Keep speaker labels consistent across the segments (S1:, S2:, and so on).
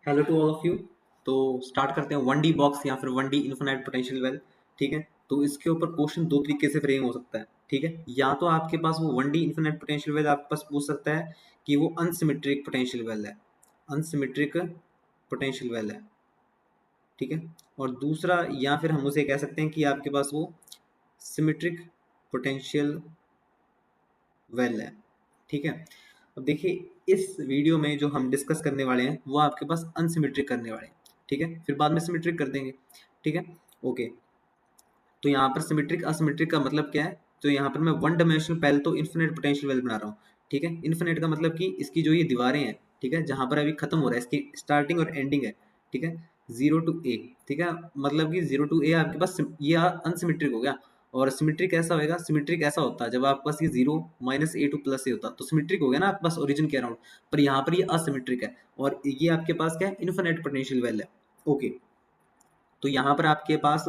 S1: Hello to all of you. तो start करते हैं 1D बॉक्स या फिर 1D इन्फिनाइट पोटेंशियल वेल। ठीक है, तो इसके ऊपर क्वेश्चन दो तरीके से फ्रेम हो सकता है। ठीक है, या तो आपके पास वो 1D इन्फिनाइट पोटेंशियल वेल आपके पास पूछ सकता है कि वो अनसिमेट्रिक पोटेंशियल वेल है, अनसिमेट्रिक पोटेंशियल वेल है। ठीक है, और दूसरा या फिर हम उसे कह सकते हैं कि आपके पास वो सिमेट्रिक पोटेंशियल वेल है। ठीक है, अब देखिए इस वीडियो में जो हम डिस्कस करने वाले हैं वो आपके पास अनसिमेट्रिक करने वाले हैं। ठीक है, फिर बाद में सिमेट्रिक कर देंगे। ठीक है, ओके। तो यहाँ पर सिमेट्रिक असिमेट्रिक का मतलब क्या है? तो यहाँ पर मैं वन डायमेंशनल पहले तो इन्फिनिट पोटेंशियल वेल बना रहा हूँ। ठीक है, इन्फिनिट का मतलब कि इसकी जो ये दीवारें हैं, ठीक है, जहाँ पर अभी खत्म हो रहा है, इसकी स्टार्टिंग और एंडिंग है। ठीक है, 0 to a। ठीक है, मतलब कि 0 to a आपके पास ये अनसिमेट्रिक हो गया। और सिमेट्रिक कैसा होगा? सिमेट्रिक ऐसा होता है जब आपके पास ये 0 - a to +a होता तो सिमेट्रिक हो गया ना आपके पास ओरिजिन के अराउंड। पर यहाँ पर ये असिमेट्रिक है और ये आपके पास क्या है? इन्फिनिट पोटेंशियल वेल है। ओके, तो यहाँ पर आपके पास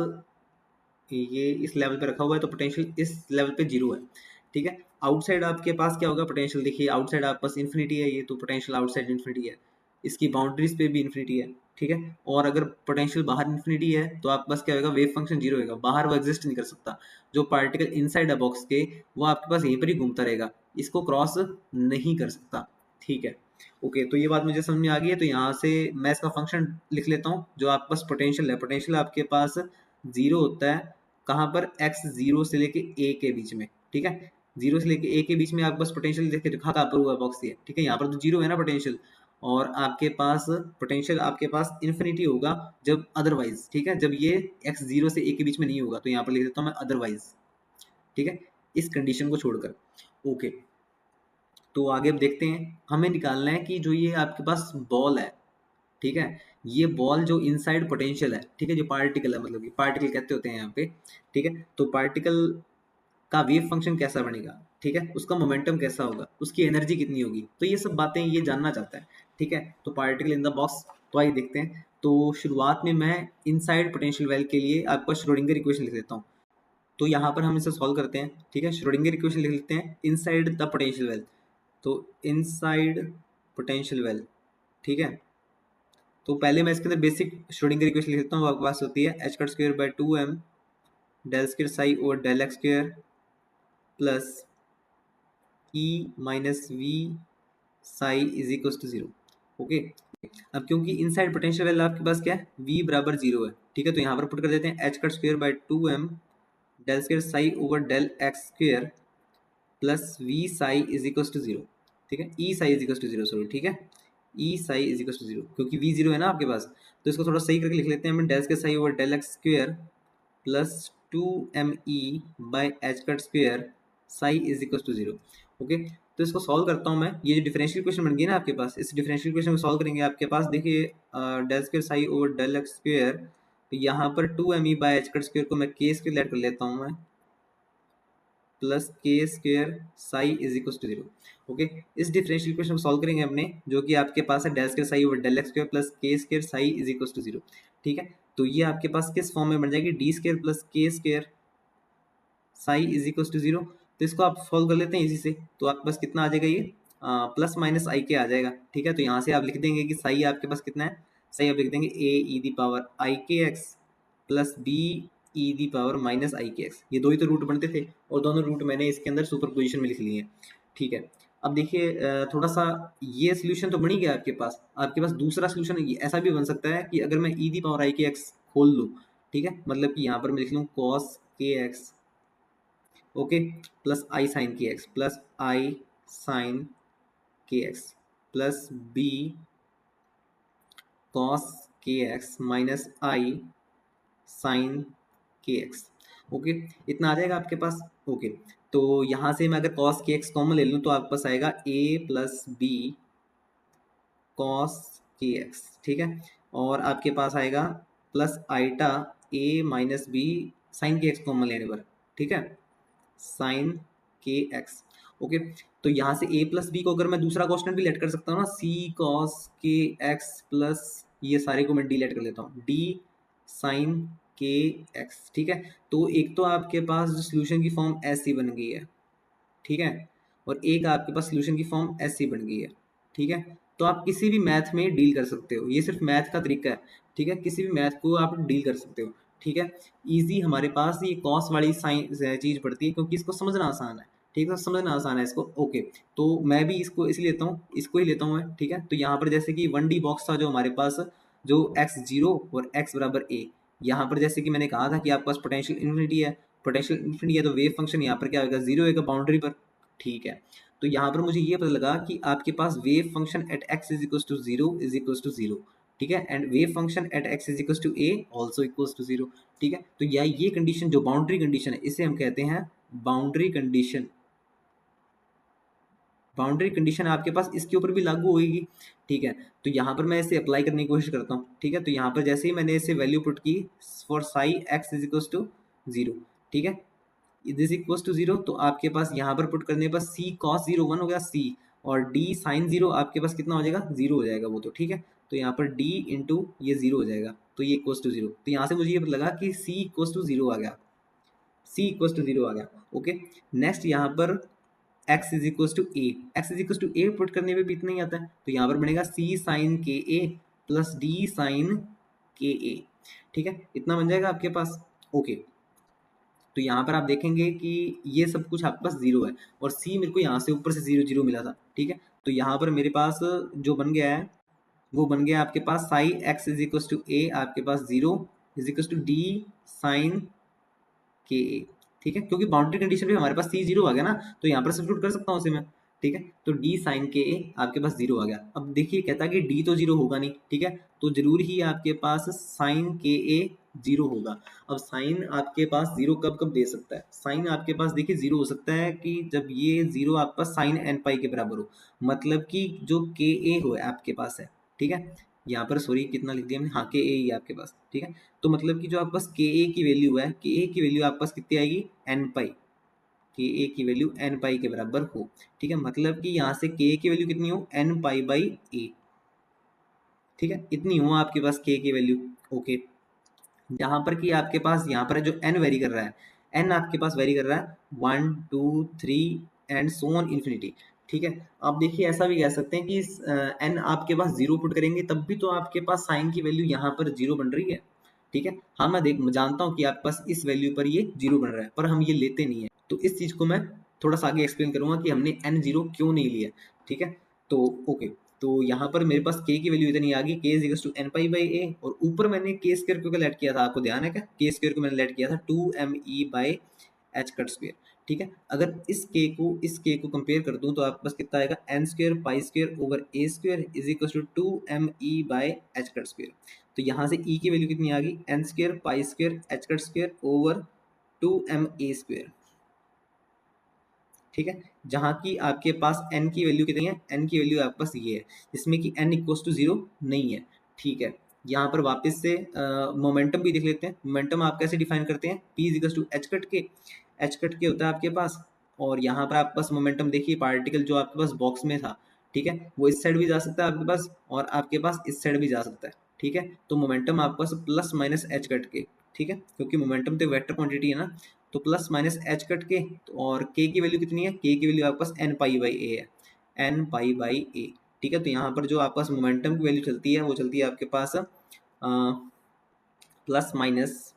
S1: ये इस लेवल पे रखा हुआ है तो पोटेंशियल इस लेवल पे 0 है। ठीक है, आउटसाइड आपके पास क्या होगा? पोटेंशियल देखिए आउटसाइड आपके पास इन्फिनिटी है, ये तो पोटेंशियल आउटसाइड इन्फिनिटी है। इसकी बाउंड्रीज पे भी इन्फिनिटी है। ठीक है, और अगर पोटेंशियल बाहर इन्फिनिटी है तो आपके पास क्या होगा? वेव फंक्शन 0 होगा, बाहर वो एग्जिस्ट नहीं कर सकता। जो पार्टिकल इनसाइड है बॉक्स के वो आपके पास यहीं पर ही घूमता रहेगा, इसको क्रॉस नहीं कर सकता। ठीक है, ओके, तो ये बात मुझे समझ में आ गई है। तो यहाँ से मैं इसका फंक्शन लिख लेता हूँ। जो आपके पास पोटेंशियल है, पोटेंशियल आपके पास 0 होता है कहाँ पर? x 0 से लेके a के बीच में। ठीक है, 0 से लेके a के बीच में आपके पास पोटेंशियल देखिए लिखा कहाँ पर हुआ बॉक्स ये। ठीक है, यहाँ पर तो 0 है ना पोटेंशियल। और आपके पास पोटेंशियल आपके पास इन्फिनिटी होगा जब अदरवाइज। ठीक है, जब ये x 0 से a के बीच में नहीं होगा तो यहाँ पर लिख देता हूँ मैं अदरवाइज। ठीक है, इस कंडीशन को छोड़कर। ओके, तो आगे अब देखते हैं। हमें निकालना है कि जो ये आपके पास बॉल है, ठीक है, ये बॉल जो इनसाइड पोटेंशियल है, ठीक है, जो पार्टिकल है, मतलब कि पार्टिकल कहते होते हैं यहाँ पे। ठीक है, तो पार्टिकल का वेव फंक्शन कैसा बनेगा? ठीक है, उसका मोमेंटम कैसा होगा, उसकी एनर्जी कितनी होगी, तो ये सब बातें ये जानना चाहता है। ठीक है, तो पार्टिकल इन द बॉक्स, तो आइए देखते हैं। तो शुरुआत में मैं इनसाइड पोटेंशियल वेल के लिए आपका श्रोडिंगर इक्वेशन लिख देता हूँ। तो यहाँ पर हम इसे सॉल्व करते हैं। ठीक है, श्रोडिंगर इक्वेशन लिख लेते हैं इनसाइड द पोटेंशियल वेल। तो इनसाइड पोटेंशियल वेल, ठीक है, तो पहले मैं इसके अंदर बेसिक श्रोडिंगर इक्वेशन लिख देता हूँ। आपके पास होती है h²/2m del square psi over del x square plus e minus V psi is equal to 0। Okay, अब क्योंकि इनसाइड पोटेंशियल वैल्यू आपके पास क्या है? v बराबर 0 है। ठीक है, तो यहाँ पर पुट कर देते हैं h²/2m del square psi over del x square plus V psi is equal to 0। ठीक है, E psi is equal to 0, sorry. ठीक है, E psi is equal to 0 क्योंकि वी 0 है ना आपके पास, तो इसको थोड़ा सही करके लिख लेते हैं हम। डेल के psi over del x square plus 2me by h cut square psi is equal to 0। Okay, तो इसको सॉल्व करता हूँ मैं। ये जो डिफरेंशियल इक्वेशन बन गई ना आपके पास, इस डिफरेंशियल इक्वेशन को सॉल्व करेंगे आपके पास देखिए del square psi over del x square, तो यहाँ पर 2me by h cut square को मैं के स्क्वेयर ऐड कर लेता हूँ मैं, plus K square psi is equal to 0। Okay, इस डिफरेंशियल इक्वेशन को सॉल्व करेंगे हमने, जो कि आपके पास है del square psi over del x square plus K square psi is equal to 0। ठीक है, तो ये आपके पास किस फॉर्म में बन जाएगी? D square plus K square psi is equal to 0। तो इसको आप सॉल्व कर लेते हैं इसी से, तो आपके पास कितना आ जाएगा? ये प्लस माइनस आई के आ जाएगा। ठीक है, तो यहाँ से आप लिख देंगे कि साई आपके पास कितना है? साई आप लिख देंगे ए ई the power I K x plus B E the power minus I K X. ये दो ही तो रूट बनते थे और दोनों रूट मैंने इसके अंदर सुपर पोजिशन में लिख लिए हैं। ठीक है, अब देखिए थोड़ा सा ये सोल्यूशन तो बन ही गया आपके पास। आपके पास दूसरा सोल्यूशन ऐसा भी बन सकता है कि अगर मैं ई the power I K x खोल लूँ, ठीक है, मतलब कि यहाँ पर मैं लिख लूँ cos K x, okay, plus आई साइन के एक्स प्लस आई sign K x plus B cos K x minus आई साइन के एक्स। ओके, इतना आ जाएगा आपके पास। ओके, तो यहाँ से मैं अगर कॉस के एक्स कॉमन ले लूँ तो आपके पास आएगा ए plus B cos K x. ठीक है, और आपके पास आएगा प्लस आइटा ए minus B sign K x common लेने पर। ठीक है, साइन के एक्स। ओके, तो यहाँ से a प्लस बी को अगर मैं दूसरा क्वेश्चन भी लेट कर सकता हूँ ना, सी कॉस के एक्स प्लस ये सारे को मैं डी लेट कर लेता हूँ, डी साइन के एक्स। ठीक है, तो एक तो आपके पास जो सोल्यूशन की फॉर्म ऐसी बन गई है, ठीक है, और एक आपके पास सोल्यूशन की फॉर्म ऐसी बन गई है। ठीक है, तो आप किसी भी मैथ में डील कर सकते हो, ये सिर्फ मैथ का तरीका है, ठीक है, किसी भी मैथ को आप डील कर सकते हो, ठीक है। इजी हमारे पास ये कॉस वाली साइन चीज पड़ती है क्योंकि इसको समझना आसान है, ठीक है, समझना आसान है इसको। ओके, तो मैं भी इसको इसी लेता हूँ, इसको ही लेता हूँ मैं, ठीक है। तो यहाँ पर जैसे कि 1D बॉक्स था जो हमारे पास, जो x0 और x बराबर a, यहाँ पर जैसे कि मैंने कहा था कि आपके पास पोटेंशियल इन्फिनिटी है, पोटेंशियल इन्फिनिटी है तो वेव फंक्शन यहाँ पर क्या होगा, जीरो होगा बाउंड्री पर, ठीक है। तो यहाँ पर मुझे ये पता लगा कि आपके पास wave function at x is equal to zero is equal to zero, ठीक है, and wave function at x is equal to a also equal to zero, ठीक है। तो ये कंडीशन जो बाउंड्री कंडीशन है इसे हम कहते हैं बाउंड्री कंडीशन। बाउंड्री कंडीशन आपके पास इसके ऊपर भी लागू होगी, ठीक है। तो यहाँ पर मैं इसे अप्लाई करने की कोशिश करता हूँ, ठीक है। तो यहाँ पर जैसे ही मैंने इसे वैल्यू पुट की for psi x is equal to zero, ठीक है, दिस इक्वल टू जीरो, तो आपके पास यहाँ पर पुट करने पर सी कॉस जीरो वन हो गया सी, और डी साइन जीरो आपके पास कितना हो जाएगा, जीरो हो जाएगा वो तो, ठीक है। तो यहाँ पर डी इंटू ये जीरो हो जाएगा, तो ये इक्वल टू जीरो, तो यहाँ से मुझे ये पता लगा कि सी इक्वल टू जीरो आ गया, सी इक्वल टू जीरो आ गया। ओके, नेक्स्ट यहाँ पर x is equal to A, x is equal to A put करने में भी इतना ही आता है, तो यहाँ पर बनेगा सी sign K A plus D sine K A, ठीक है, इतना बन जाएगा आपके पास। ओके, तो यहाँ पर आप देखेंगे कि ये सब कुछ आपके पास जीरो है, और सी मेरे को यहाँ से ऊपर से जीरो जीरो मिला था, ठीक है। तो यहाँ पर मेरे पास जो बन गया है वो बन गया आपके पास psi x is equal to A, आपके पास zero is equal to D sine K A, ठीक है, क्योंकि बाउंड्री कंडीशन भी हमारे पास सी जीरो आ गया ना, तो यहाँ पर सब्स्टिट्यूट कर सकता हूँ उसे मैं, ठीक है। तो डी साइन के ए आपके पास जीरो आ गया। अब देखिए कहता है कि डी तो जीरो होगा नहीं, ठीक है, तो जरूर ही आपके पास साइन के ए जीरो होगा। अब साइन आपके पास जीरो कब कब दे सकता है, साइन आपके पास देखिए जीरो हो सकता है कि जब ये जीरो आपके पास साइन एन पाई के बराबर हो, मतलब कि जो के ए हो आपके पास है, ठीक है, यहाँ पर सॉरी कितना लिख दिया हमने, हाँ के ए ही है आपके पास, ठीक है। तो मतलब कि जो आपके पास के ए की वैल्यू है, के ए की वैल्यू आपके पास कितनी आएगी, एन पाई, के ए की वैल्यू एन पाई के बराबर हो, ठीक है, मतलब कि यहाँ से के ए की वैल्यू कितनी हो, एन पाई बाई ए, ठीक है, इतनी हो आपके पास के की वैल्यू। ओके, यहाँ पर कि आपके पास यहाँ पर जो एन वेरी कर रहा है, एन आपके पास वेरी कर रहा है 1 2 3 एंड सो ऑन इन्फिनिटी, ठीक है। आप देखिए ऐसा भी कह सकते हैं कि एन आपके पास जीरो पुट करेंगे तब भी तो आपके पास साइन की वैल्यू यहाँ पर जीरो बन रही है, ठीक है। हाँ मैं जानता हूँ कि आपके पास इस वैल्यू पर ये जीरो बन रहा है, पर हम ये लेते नहीं है, तो इस चीज को मैं थोड़ा सा आगे एक्सप्लेन करूंगा कि हमने एन जीरो क्यों नहीं लिया, ठीक है। तो ओके, तो यहाँ पर मेरे पास k की वैल्यू इतनी आ गई, k is equal to N pi by A, और ऊपर मैंने k स्क्वायर को लेट किया था, आपको ध्यान है क्या, k स्क्वायर को मैंने लेट किया था 2me by h cut square, ठीक है। अगर इस k को कंपेयर कर दूं तो आपके पास कितना आएगा, n square pi square over a square is equal to 2me by h cut square. तो यहाँ से e की वैल्यू कितनी आ गई, n square pi square h cut square over 2ma square, ठीक है। जहाँ की आपके पास n की वैल्यू कितनी है, n की वैल्यू आपके पास ये है, जिसमें कि n इक्वल्स टू जीरो नहीं है, ठीक है। यहाँ पर वापस से मोमेंटम भी देख लेते हैं। मोमेंटम आप कैसे डिफाइन करते हैं, p is equals to h cut K, h cut K होता है आपके पास, और यहाँ पर आपके पास मोमेंटम देखिए पार्टिकल जो आपके पास बॉक्स में था, ठीक है, वो इस साइड भी जा सकता है आपके पास, और आपके पास इस साइड भी जा सकता है, ठीक है। तो मोमेंटम आपके पास प्लस माइनस एच कट के, ठीक है, क्योंकि मोमेंटम तो वेक्टर क्वांटिटी है ना, तो प्लस माइनस एच कट के, और के की वैल्यू कितनी है, के की वैल्यू आपके पास एन पाई बाई ए है, एन पाई बाई ए, ठीक है। तो यहाँ पर जो आपके पास मोमेंटम की वैल्यू चलती है वो चलती है आपके पास plus minus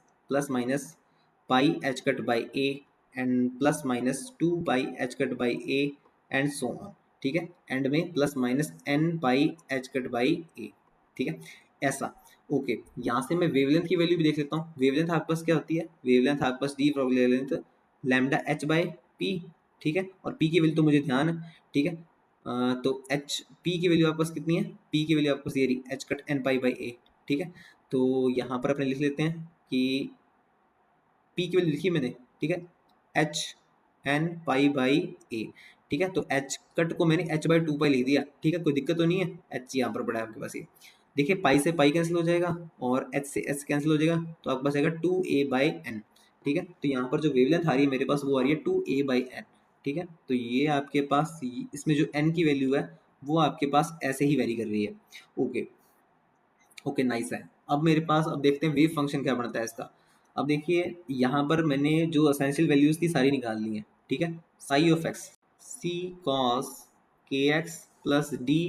S1: pi H cut by A and plus minus 2 pi H cut by A and so on, ठीक है, एंड में plus minus N pi H cut by A, ठीक है, ऐसा। ओके, यहाँ से मैं वेवलेंथ की वैल्यू भी देख लेता हूँ। वेवलेंथ आपके पास क्या होती है, वेवलेंथ आपके पास the wavelength lambda H by P, ठीक है, और पी की वैल्यू तो मुझे ध्यान है, ठीक है। तो एच पी की वैल्यू आपके पास कितनी है, पी की वैल्यू आपके पास ये रही H cut N pi by A, ठीक है। तो यहाँ पर अपने लिख लेते हैं कि पी की वैल्यू लिखी मैंने, ठीक है, H N pi by A, ठीक है। तो एच कट को मैंने एच बाई 2 पाई लिख दिया, ठीक है, कोई दिक्कत तो नहीं है, एच यहाँ पर पड़ा है आपके पास ये, देखिए पाई से पाई कैंसिल हो जाएगा और एच से एच कैंसिल हो जाएगा, तो आपके पास आएगा 2a बाई एन, ठीक है। तो यहाँ पर जो वेवलेंथ आ रही है मेरे पास वो आ रही है 2a बाई एन, ठीक है। तो ये आपके पास इसमें जो n की वैल्यू है वो आपके पास ऐसे ही वेरी कर रही है। ओके ओके, नाइस है। अब मेरे पास अब देखते हैं वेव फंक्शन क्या बनता है इसका। अब देखिए यहाँ पर मैंने जो एसेंशियल वैल्यूज थी सारी निकाल ली है, ठीक है। Psi of x C cos K x plus D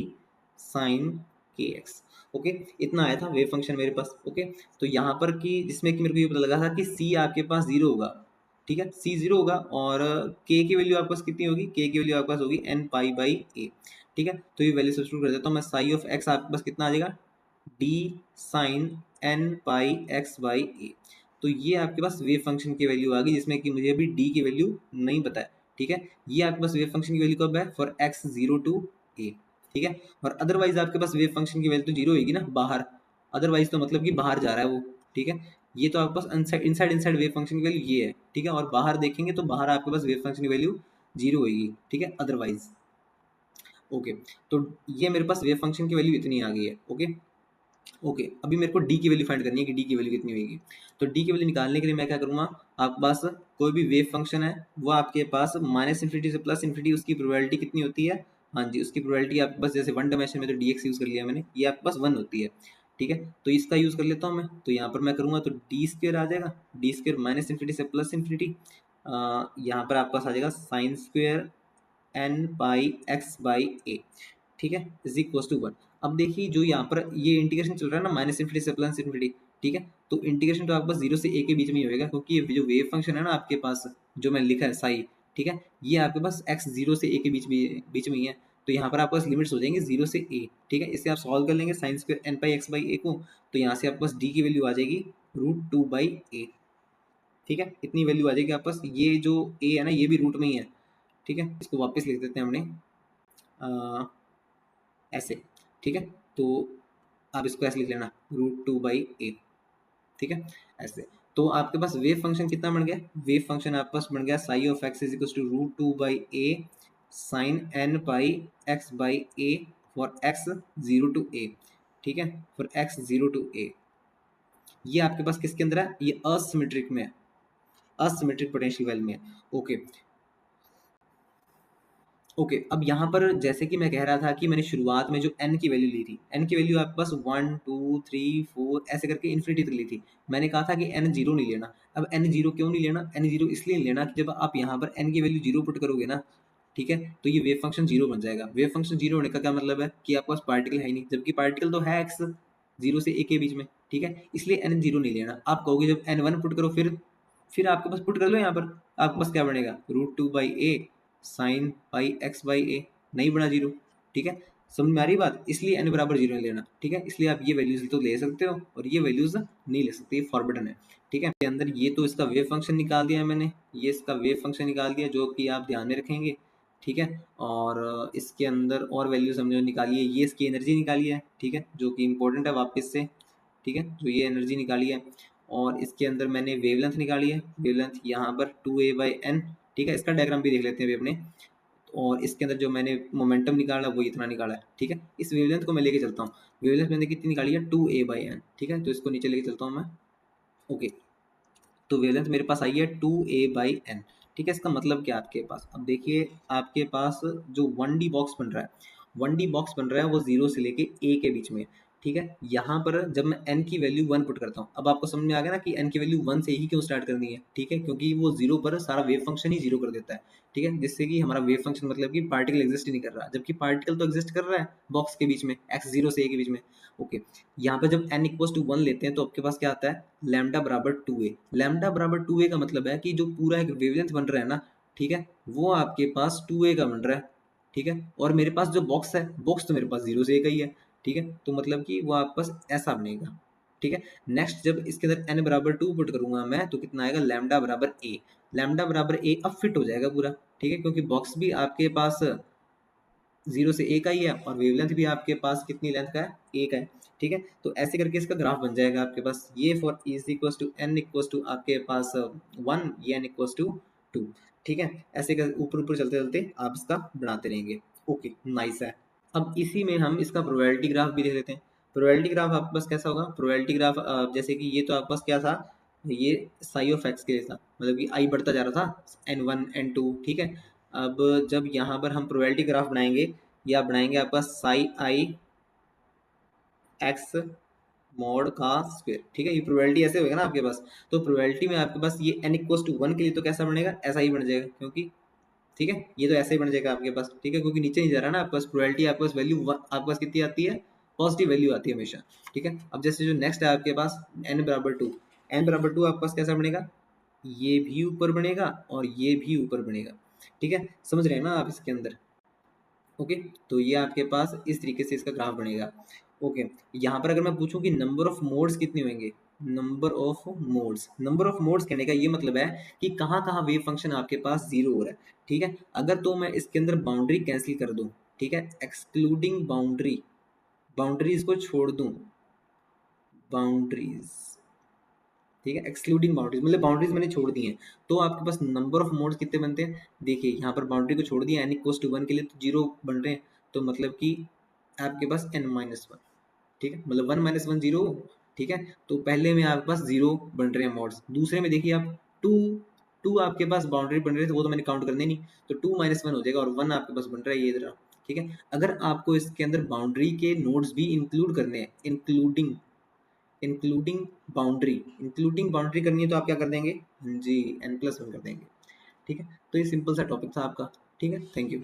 S1: sine K x. Okay, इतना आया था वेव फंक्शन मेरे पास। ओके, तो यहाँ पर कि जिसमें कि मेरे को ये पता लगा था कि सी आपके पास जीरो होगा, ठीक है, सी जीरो होगा, और के की वैल्यू आपके पास कितनी होगी, के की वैल्यू आपके पास होगी एन पाई बाई ए। ठीक है, तो ये वैल्यू सब्स्टिट्यूट कर देता हूँ मैं, साई ऑफ एक्स आपके पास कितना आ जाएगा, D sine N pi X by A. तो ये आपके पास वेव फंक्शन की वैल्यू आ गई, जिसमें कि मुझे अभी डी की वैल्यू नहीं पता है। ठीक है, ये आपके पास वेव फंक्शन की वैल्यू कब है, for X zero to A. ठीक है, और अदरवाइज आपके पास वेव फंक्शन की वैल्यू तो जीरो होगी ना बाहर, अदरवाइज तो मतलब कि बाहर जा रहा है वो। ठीक है, ये तो आपके पास inside inside inside wave function की वैल्यू ये है। ठीक है, और बाहर देखेंगे तो बाहर आपके पास वेव फंक्शन की वैल्यू जीरो होगी। ठीक है, अदरवाइज। ओके, तो ये मेरे पास वेव फंक्शन की वैल्यू इतनी आ गई है। ओके, ओके, अभी मेरे को डी की वैल्यू फाइंड करनी है कि डी की वैल्यू कितनी होगी। तो डी की वैल्यू निकालने के लिए मैं क्या करूँगा, आपके पास कोई भी वेव फंक्शन है वो आपके पास माइनस इन्फिनिटी से प्लस इन्फिनिटी, उसकी प्रोबेबिलिटी कितनी होती है, हाँ जी, उसकी प्रोबेबिलिटी आपके पास, जैसे वन डायमेंशन में तो डी एक्स यूज़ कर लिया मैंने, ये आपके पास वन होती है। ठीक है, तो इसका यूज़ कर लेता हूँ मैं, तो यहाँ पर मैं करूँगा तो डी स्क्वेयर आ जाएगा, डी स्क्वेयर माइनस इन्फिनिटी से प्लस इन्फिनिटी, यहाँ पर आपके पास आ जाएगा sine square N pi X by A. ठीक है, इज इक्वल टू वन। अब देखिए जो यहाँ पर ये इंटीग्रेशन चल रहा है ना, माइनस इन्फिनिटी से प्लस इन्फिनिटी। ठीक है, तो इंटीग्रेशन तो आपके पास जीरो से ए के बीच में ही होएगा, क्योंकि ये जो वेव फंक्शन है ना आपके पास, जो मैं लिखा है साई, ठीक है, ये आपके पास एक्स जीरो से ए के बीच में ही है। तो यहाँ पर आपके पास लिमिट्स हो जाएंगे जीरो से ए। ठीक है, इसे आप सॉल्व कर लेंगे sine square N pi X by A को, तो यहाँ से आपके पास डी की वैल्यू आ जाएगी रूट टू बाई ए। ठीक है, इतनी वैल्यू आ जाएगी आपके पास, ये जो ए है ना ये भी रूट में ही है। ठीक है, इसको वापस लिख देते हैं हमने ऐसे। ठीक है, तो आप इसको ऐसे लिख लेना रूट टू बाई ए। ठीक है, ऐसे। तो आपके पास वेव फंक्शन कितना बन गया, वेव फंक्शन आपके पास बन गया psi of X is equal to root two by A sine N pi X by A for X zero to A. ठीक है, for X zero to A, ये आपके पास किसके अंदर है, ये असिमेट्रिक में है, असिमेट्रिक पोटेंशियल वेल में है। ओके, ओके, अब यहाँ पर जैसे कि मैं कह रहा था कि मैंने शुरुआत में जो n की वैल्यू ली थी, n की वैल्यू आपके पास 1 2 3 4 ऐसे करके इन्फिनिटी तक ली थी। मैंने कहा था कि n जीरो नहीं लेना। अब n जीरो क्यों नहीं लेना, n जीरो इसलिए लेना कि जब आप यहाँ पर n की वैल्यू जीरो पुट करोगे ना, ठीक है, तो ये वेव फंक्शन जीरो बन जाएगा। वेव फंक्शन जीरो होने का क्या मतलब है कि आपके पास पार्टिकल है ही नहीं, जबकि पार्टिकल तो है x जीरो से a के बीच में। ठीक है, इसलिए n जीरो नहीं लेना। आप कहोगे जब n वन पुट करो, फिर आपके पास पुट कर लो यहाँ पर, आपके पास क्या बनेगा root two by A sine pi X by A, नहीं बना जीरो। ठीक है, समझ में आ रही बात, इसलिए एन बराबर जीरो नहीं लेना। ठीक है, इसलिए आप ये वैल्यूज तो ले सकते हो और ये वैल्यूज नहीं ले सकते, ये फॉरबिडन है। ठीक है, अंदर ये तो इसका वेव फंक्शन निकाल दिया मैंने, ये इसका वेव फंक्शन निकाल दिया जो कि आप ध्यान में रखेंगे। ठीक है, और इसके अंदर और वैल्यूज हमने निकाली है, ये इसकी एनर्जी निकाली है। ठीक है, जो कि इंपॉर्टेंट है वापस से। ठीक है, जो ये एनर्जी निकाली है, और इसके अंदर मैंने वेवलेंथ निकाली है, वेवलेंथ यहाँ पर टू ए बाई एन। ठीक है, इसका डायग्राम भी देख लेते हैं अभी अपने। और इसके अंदर जो मैंने मोमेंटम निकाला वो इतना निकाला है। ठीक है, इस वेवलेंथ को मैं लेके चलता हूँ, वेवलेंथ मैंने कितनी निकाली है टू ए बाई एन। ठीक है, तो इसको नीचे लेके चलता हूँ मैं। ओके, तो वेवलेंथ मेरे पास आई है टू ए बाई एन। ठीक है, इसका मतलब क्या आपके पास, अब देखिए आपके पास जो वन डी बॉक्स बन रहा है, वन डी बॉक्स बन रहा है वो जीरो से लेके ए के बीच में। ठीक है, यहाँ पर जब मैं n की वैल्यू वन पुट करता हूँ, अब आपको समझ में आ गया ना कि n की वैल्यू वन से ही क्यों स्टार्ट करनी है। ठीक है, क्योंकि वो जीरो पर सारा वेव फंक्शन ही जीरो कर देता है। ठीक है, जिससे कि हमारा वेव फंक्शन मतलब कि पार्टिकल एग्जिस्ट ही नहीं कर रहा, जबकि पार्टिकल तो एग्जिस्ट कर रहा है बॉक्स के बीच में, एक्स जीरो से ए के बीच में। ओके, यहाँ पे जब n इक्वल टू वन लेते हैं तो आपके पास क्या आता है, लैम्डा बराबर टू ए। लैम्डा बराबर टू ए का मतलब है कि जो पूरा एक वेवलेंथ बन रहा है ना, ठीक है, वो आपके पास टू ए का बन रहा है। ठीक है, और मेरे पास जो बॉक्स है, बॉक्स तो मेरे पास जीरो से ए का ही है। ठीक है, तो मतलब कि वो आपके पास ऐसा बनेगा। ठीक है, नेक्स्ट जब इसके अंदर n बराबर टू पुट करूंगा मैं, तो कितना आएगा लैम्डा बराबर ए। लैम्डा बराबर ए अब फिट हो जाएगा पूरा। ठीक है, क्योंकि बॉक्स भी आपके पास जीरो से ए का ही है और वेवलेंथ भी आपके पास कितनी लेंथ का है, ए का है। ठीक है, तो ऐसे करके इसका ग्राफ बन जाएगा आपके पास, ये for is equal to n equal to आपके पास वन, ये एन इक्वल टू टू। ठीक है, ऐसे कर ऊपर ऊपर चलते चलते आप इसका बनाते रहेंगे। ओके, नाइस है। अब इसी में हम इसका प्रोबेबिलिटी ग्राफ भी देख लेते हैं। प्रोबेबिलिटी ग्राफ आपके पास कैसा होगा, प्रोबेबिलिटी ग्राफ जैसे कि ये तो आपके पास क्या था, ये साई ऑफ एक्स के लिए था, मतलब कि आई बढ़ता जा रहा था, एन वन एन टू। ठीक है, अब जब यहाँ पर हम प्रोबेबिलिटी ग्राफ बनाएंगे, या बनाएंगे आपके पास साई आई एक्स मॉड का स्क्वायर। ठीक है, ये प्रोबेबिलिटी ऐसे होगा ना आपके पास, तो प्रोबेबिलिटी में आपके पास ये एन इक्वल टू वन के लिए तो कैसा बनेगा, ऐसा ही बन जाएगा, क्योंकि ठीक है, ये तो ऐसे ही बन जाएगा आपके पास, ठीक है, क्योंकि नीचे नहीं जा रहा ना आपके पास प्रोबेबिलिटी, आपके पास वैल्यू आपके पास कितनी आती है, पॉजिटिव वैल्यू आती है हमेशा, ठीक है। अब जैसे जो नेक्स्ट है आपके पास n = 2, n = 2 आपके पास कैसा बनेगा, ये भी ऊपर बनेगा और ये भी ऊपर बनेगा, ठीक है, समझ रहे हैं ना आप इसके अंदर। ओके, तो ये आपके पास इस तरीके से इसका ग्राफ बनेगा। ओके, यहाँ पर अगर मैं पूछूं कि नंबर ऑफ मोड्स कितने होंगे, नंबर ऑफ मोड्स कहने का ये मतलब है कि कहाँ कहाँ वेव फंक्शन आपके पास जीरो हो रहा है, ठीक है। अगर तो मैं इसके अंदर बाउंड्री कैंसिल कर दूं, ठीक है, एक्सक्लूडिंग बाउंड्रीज को छोड़ दूं, बाउंड्रीज, ठीक है, एक्सक्लूडिंग बाउंड्रीज मतलब बाउंड्रीज मैंने छोड़ दी हैं, तो आपके पास नंबर ऑफ मोड्स कितने बनते हैं, देखिए यहाँ पर बाउंड्री को छोड़ दिया n = 1 के लिए तो जीरो बन रहे हैं, तो मतलब कि आपके पास n-1, ठीक है, मतलब 1 - 1 0, ठीक है, तो पहले में आपके पास जीरो बन रहे हैं मोड्स, दूसरे में देखिए आप टू टू आपके पास बाउंड्री बन रहे थे, वो तो मैंने काउंट करने नहीं, तो 2 - 1 हो जाएगा और 1 आपके पास बन रहा है ये इधर, ठीक है। अगर आपको इसके अंदर बाउंड्री के नोड्स भी इंक्लूड करने हैं, इंक्लूडिंग इंक्लूडिंग बाउंड्री करनी है तो आप क्या कर देंगे, जी n+1 कर देंगे, ठीक है। तो ये सिंपल सा टॉपिक था आपका, ठीक है, थैंक यू।